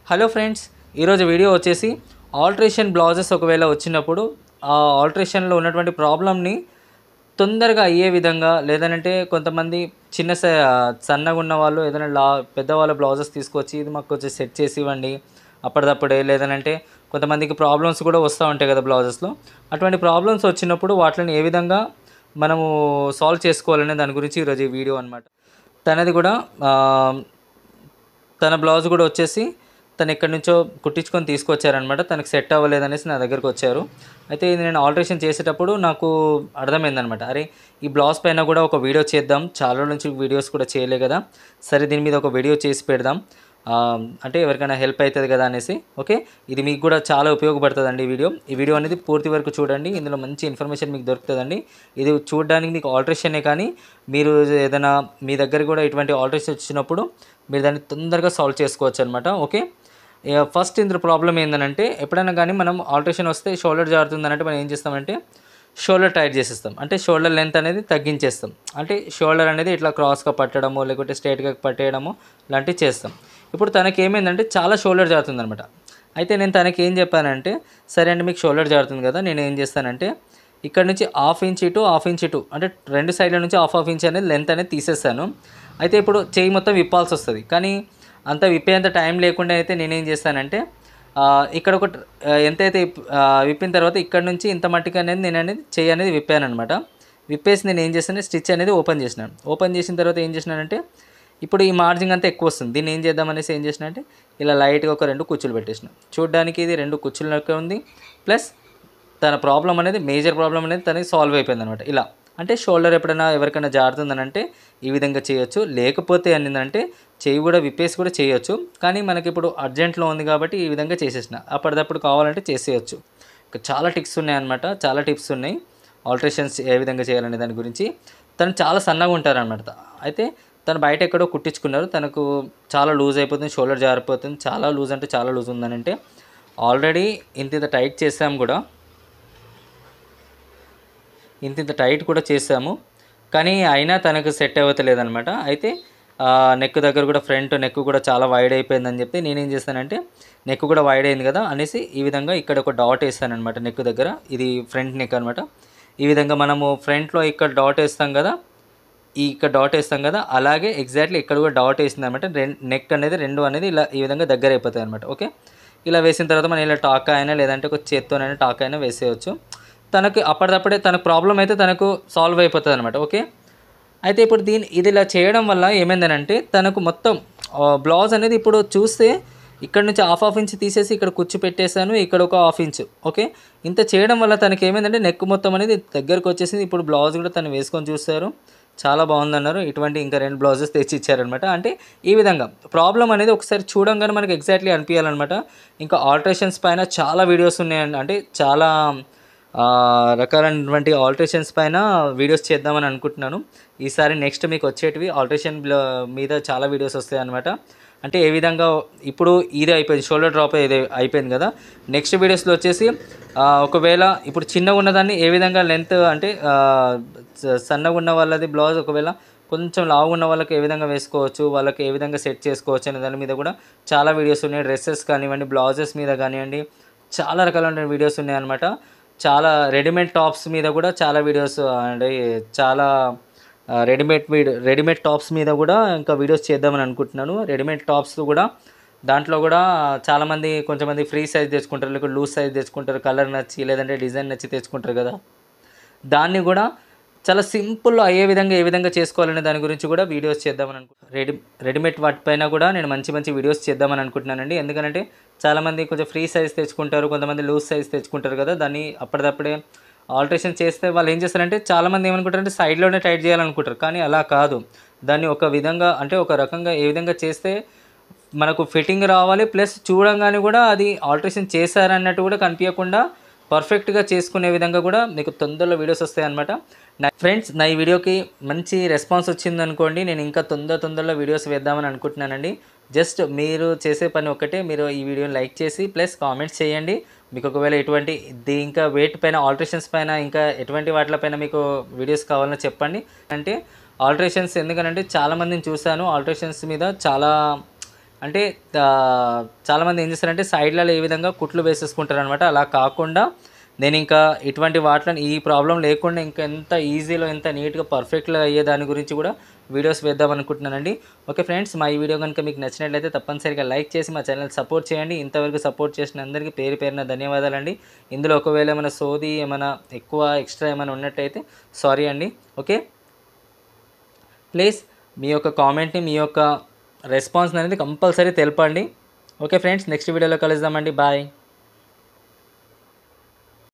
Hello friends, ఈరోజు video వచ్చేసి alteration blouses ఒకవేళ వచ్చినప్పుడు ఆ ఆల్ట్రేషన్లో ఉన్నటువంటి ప్రాబ్లమ్ని తొందరగా అయ్యే విధంగా, లేదంటే కొంతమంది సన్నగా ఉన్న వాళ్ళు ఏదైనా పెద్దవాళ్ళ బ్లౌజెస్ తీసుకొచ్చి ఇది మాకు కొంచెం సెట్ చేసి ఇవ్వండి అప్పటిదప్పుడే, లేదనంటే కొంతమందికి ప్రాబ్లమ్స్ కూడా వస్తూ ఉంటాయి కదా బ్లౌజెస్లో. అటువంటి ప్రాబ్లమ్స్ వచ్చినప్పుడు వాటిని ఏ విధంగా మనము సాల్వ్ చేసుకోవాలనే దాని గురించి ఈరోజు ఈ వీడియో అనమాట. తనది కూడా తన బ్లౌజ్ కూడా వచ్చేసి తను ఎక్కడి నుంచో కుట్టించుకొని తీసుకొచ్చారనమాట. తనకు సెట్ అవ్వలేదనేసి నా దగ్గరికి వచ్చారు. అయితే ఇది నేను ఆల్ట్రేషన్ చేసేటప్పుడు నాకు అర్థమైందనమాట, అరే ఈ బ్లౌజ్ పైన కూడా ఒక వీడియో చేద్దాం, చాలా రోజుల నుంచి వీడియోస్ కూడా చేయలే కదా, సరే దీని మీద ఒక వీడియో చేసి పెడదాం, అంటే ఎవరికైనా హెల్ప్ అవుతుంది కదా అనేసి. ఓకే, ఇది మీకు కూడా చాలా ఉపయోగపడుతుందండి ఈ వీడియో అనేది పూర్తి వరకు చూడండి. ఇందులో మంచి ఇన్ఫర్మేషన్ మీకు దొరుకుతుందండి. ఇది చూడడానికి మీకు ఆల్ట్రేషనే కానీ మీరు ఏదైనా మీ దగ్గర కూడా ఇటువంటి ఆల్ట్రేషన్ వచ్చినప్పుడు మీరు దాన్ని తొందరగా సాల్వ్ చేసుకోవచ్చు అనమాట. ఓకే, ఫస్ట్ ఇందులో ప్రాబ్లం ఏంటంటే, ఎప్పుడైనా కానీ మనం ఆల్ట్రేషన్ వస్తే షోల్డర్ జారుతుందనంటే మనం ఏం చేస్తామంటే షోల్డర్ టైట్ చేసేస్తాం, అంటే షోల్డర్ లెంత్ అనేది తగ్గించేస్తాం. అంటే షోల్డర్ అనేది ఇట్లా క్రాస్గా పట్టడము లేకపోతే స్ట్రైట్గా పట్టేయడము లాంటివి చేస్తాం. ఇప్పుడు తనకి ఏమైందంటే చాలా షోల్డర్ జారుతుంది అనమాట. అయితే నేను తనకి ఏం చెప్పానంటే, సరే అండి మీకు షోల్డర్ జారుతుంది కదా, నేను ఏం చేస్తానంటే ఇక్కడ నుంచి హాఫ్ ఇంచ్ ఇటు అంటే రెండు సైడ్ల నుంచి హాఫ్ ఇంచ్ అనేది లెంత్ అనేది తీసేస్తాను. అయితే ఇప్పుడు చేయి మొత్తం విప్పాల్సి వస్తుంది, కానీ అంత విప్పేంత టైం లేకుండా అయితే నేనేం చేస్తానంటే ఇక్కడ ఒక ఎంతైతే విప్పిన తర్వాత ఇక్కడ నుంచి ఇంత మట్టికి అనేది నేను చేయి అనేది విప్పాను అనమాట. విప్పేసి నేను ఏం చేస్తాను, స్టిచ్ అనేది ఓపెన్ చేసినాను. ఓపెన్ చేసిన తర్వాత ఏం చేసినానంటే ఇప్పుడు ఈ మార్జింగ్ అంతా ఎక్కువ వస్తుంది, దీన్ని ఏం చేద్దామనేసి ఏం చేసినంటే ఇలా లైట్గా ఒక 2 కుచ్చులు పెట్టేసిన. చూడడానికి ఇది 2 కుచ్చులు లెక్క ఉంది, ప్లస్ తన ప్రాబ్లం అనేది మేజర్ ప్రాబ్లం అనేది తనకి సాల్వ్ అయిపోయింది అనమాట. ఇలా అంటే షోల్డర్ ఎప్పుడైనా ఎవరికైనా జారుతుందనంటే ఈ విధంగా చేయొచ్చు, లేకపోతే ఏంటంటే చేయి కూడా విప్పేసి కూడా చేయొచ్చు. కానీ మనకి ఇప్పుడు అర్జెంట్లో ఉంది కాబట్టి ఈ విధంగా చేసేసిన, అప్పటిదప్పుడు కావాలంటే చేసేయచ్చు. చాలా టిప్స్ ఉన్నాయన్నమాట, చాలా టిప్స్ ఉన్నాయి ఆల్ట్రేషన్స్ ఏ విధంగా చేయాలనే దాని గురించి. తను చాలా సన్నగా ఉంటారనమాట. అయితే తను బయట ఎక్కడో కుట్టించుకున్నారు, తనకు చాలా లూజ్ అయిపోతుంది, షోల్డర్ జారిపోతుంది, చాలా లూజ్ అంటే చాలా లూజ్ ఉందనంటే ఆల్రెడీ ఇంత టైట్ చేసాము కూడా, ఇంత టైట్ కూడా చేసాము, కానీ అయినా తనకు సెట్ అవ్వట్లేదనమాట. అయితే నెక్ దగ్గర కూడా ఫ్రంట్ నెక్ కూడా చాలా వైడ్ అయిపోయిందని చెప్పి నేనేం చేస్తానంటే నెక్ కూడా వైడ్ అయింది కదా అనేసి ఈ విధంగా ఇక్కడ ఒక డాట్ వేస్తానమాట నెక్ దగ్గర. ఇది ఫ్రంట్ నెక్ అనమాట. ఈ విధంగా మనము ఫ్రంట్లో ఇక్కడ డాట్ వేస్తాం కదా, ఇక్కడ డాట్ వేస్తాం కదా, అలాగే ఎగ్జాక్ట్లీ ఇక్కడ కూడా డాట్ వేసింది అనమాట. నెక్ అనేది రెండు అనేది ఇలా ఈ విధంగా దగ్గర అయిపోతాయి అనమాట. ఓకే, ఇలా వేసిన తర్వాత మనం ఇలా టాక్ అయినా లేదంటే ఒక చేత్తోనైనా టాక్ అయినా వేసేయచ్చు. తనకి అప్పటిదప్పుడే తన ప్రాబ్లం అయితే తనకు సాల్వ్ అయిపోతుంది అనమాట. ఓకే, అయితే ఇప్పుడు ఇది ఇలా చేయడం వల్ల ఏమైందనంటే తనకు మొత్తం బ్లౌజ్ అనేది ఇప్పుడు చూస్తే ఇక్కడ నుంచి హాఫ్ ఇంచ్ తీసేసి ఇక్కడ కుచ్చు పెట్టేశాను, ఇక్కడ ఒక హాఫ్ ఇంచ్. ఓకే, ఇంత చేయడం వల్ల తనకి ఏమైందంటే నెక్ మొత్తం అనేది దగ్గరకు వచ్చేసింది. ఇప్పుడు బ్లౌజ్ కూడా తను వేసుకొని చూస్తారు, చాలా బాగుందన్నారు. ఇటువంటి ఇంకా 2 బ్లౌజెస్ తెచ్చి ఇచ్చారనమాట. అంటే ఈ విధంగా ప్రాబ్లం అనేది ఒకసారి చూడంగానే మనకి ఎగ్జాక్ట్లీ అనిపించాలన్నమాట. ఇంకా ఆల్ట్రేషన్స్ పైన చాలా వీడియోస్ ఉన్నాయండి, అంటే చాలా రకాలైనటువంటి ఆల్ట్రేషన్స్ పైన వీడియోస్ చేద్దామని అనుకుంటున్నాను. ఈసారి నెక్స్ట్ మీకు వచ్చేటివి ఆల్ట్రేషన్ మీద చాలా వీడియోస్ వస్తాయి అనమాట. అంటే ఏ విధంగా ఇప్పుడు ఇది అయిపోయింది, షోల్డర్ డ్రాప్ ఇది అయిపోయింది కదా, నెక్స్ట్ వీడియోస్లో వచ్చేసి ఒకవేళ ఇప్పుడు చిన్నగా ఉన్నదాన్ని ఏ విధంగా లెంత్ అంటే సన్నగా ఉన్న వాళ్ళది బ్లౌజ్ ఒకవేళ కొంచెం లావుగా ఉన్న వాళ్ళకి ఏ విధంగా వేసుకోవచ్చు, వాళ్ళకి ఏ విధంగా సెట్ చేసుకోవచ్చు అనే దాని మీద కూడా చాలా వీడియోస్ ఉన్నాయి. డ్రెస్సెస్ కానివ్వండి, బ్లౌజెస్ మీద కానివ్వండి, చాలా రకాలైన వీడియోస్ ఉన్నాయన్నమాట. చాలా రెడీమేడ్ టాప్స్ మీద కూడా చాలా వీడియోస్, అంటే చాలా రెడీమేడ్ టాప్స్ మీద కూడా ఇంకా వీడియోస్ చేద్దామని అనుకుంటున్నాను. రెడీమేడ్ టాప్స్ కూడా దాంట్లో కూడా చాలామంది కొంతమంది ఫ్రీ సైజ్ తెచ్చుకుంటారు, లేకపోతే లూజ్ సైజ్ తెచ్చుకుంటారు, కలర్ నచ్చి లేదంటే డిజైన్ నచ్చి తెచ్చుకుంటారు కదా, దాన్ని కూడా చాలా సింపుల్లో అయ్యే విధంగా ఏ విధంగా చేసుకోవాలనే దాని గురించి కూడా వీడియోస్ చేద్దామని అనుకుంటున్నాను. రెడీమేడ్ వాటిపైన కూడా నేను మంచి వీడియోస్ చేద్దామని అనుకుంటున్నానండి. ఎందుకంటే చాలామంది కొంచెం ఫ్రీ సైజ్ తెచ్చుకుంటారు, కొంతమంది లూజ్ సైజ్ తెచ్చుకుంటారు కదా, దాన్ని అప్పటిదప్పుడే ఆల్ట్రేషన్ చేస్తే వాళ్ళు ఏం చేస్తారంటే చాలామంది ఏమనుకుంటారంటే సైడ్లోనే టైట్ చేయాలనుకుంటారు, కానీ అలా కాదు. దాన్ని ఒక విధంగా అంటే ఒక రకంగా ఏ విధంగా చేస్తే మనకు ఫిట్టింగ్ రావాలి, ప్లస్ చూడంగానే కూడా అది ఆల్ట్రేషన్ చేశారన్నట్టు కూడా కనిపించకుండా పర్ఫెక్ట్గా చేసుకునే విధంగా కూడా మీకు తొందరలో వీడియోస్ వస్తాయి అనమాట. ఫ్రెండ్స్, నా ఈ వీడియోకి మంచి రెస్పాన్స్ వచ్చిందనుకోండి, నేను ఇంకా తొందరలో వీడియోస్ వేద్దామని అనుకుంటున్నానండి. జస్ట్ మీరు చేసే పని ఒక్కటే, మీరు ఈ వీడియోని లైక్ చేసి ప్లస్ కామెంట్స్ చేయండి. మీకు ఒకవేళ ఇంకా వెయిట్ పైన ఆల్ట్రేషన్స్ పైన ఇంకా ఎటువంటి వాటిపైన మీకు వీడియోస్ కావాలో చెప్పండి. అంటే ఆల్ట్రేషన్స్ ఎందుకనంటే చాలామందిని చూశాను, ఆల్ట్రేషన్స్ మీద చాలా అంటే చాలామంది ఏం చేస్తారంటే సైడ్లలో ఏ విధంగా కుట్లు వేసేసుకుంటారు అనమాట. అలా కాకుండా నేను ఇంకా ఇటువంటి వాటిలో ఈ ప్రాబ్లం లేకుండా ఇంకా ఎంత ఈజీలో ఎంత నీట్గా పర్ఫెక్ట్గా అయ్యే దాని గురించి కూడా వీడియోస్ వేద్దాం అనుకుంటున్నానండి. ఓకే ఫ్రెండ్స్, మా ఈ వీడియో కనుక మీకు నచ్చినట్లయితే తప్పనిసరిగా లైక్ చేసి మా ఛానల్ సపోర్ట్ చేయండి. ఇంతవరకు సపోర్ట్ చేసిన అందరికీ పేరు పేరున ధన్యవాదాలండి. ఇందులో ఒకవేళ ఏమైనా సోది ఏమైనా ఎక్కువ ఎక్స్ట్రా ఏమైనా ఉన్నట్టయితే సారీ అండి. ఓకే, ప్లీజ్ మీ యొక్క కామెంట్ని, మీ యొక్క రెస్పాన్స్ అనేది కంపల్సరీ తెలపండి. ఓకే ఫ్రెండ్స్, నెక్స్ట్ వీడియోలో కలుద్దామండి. బాయ్.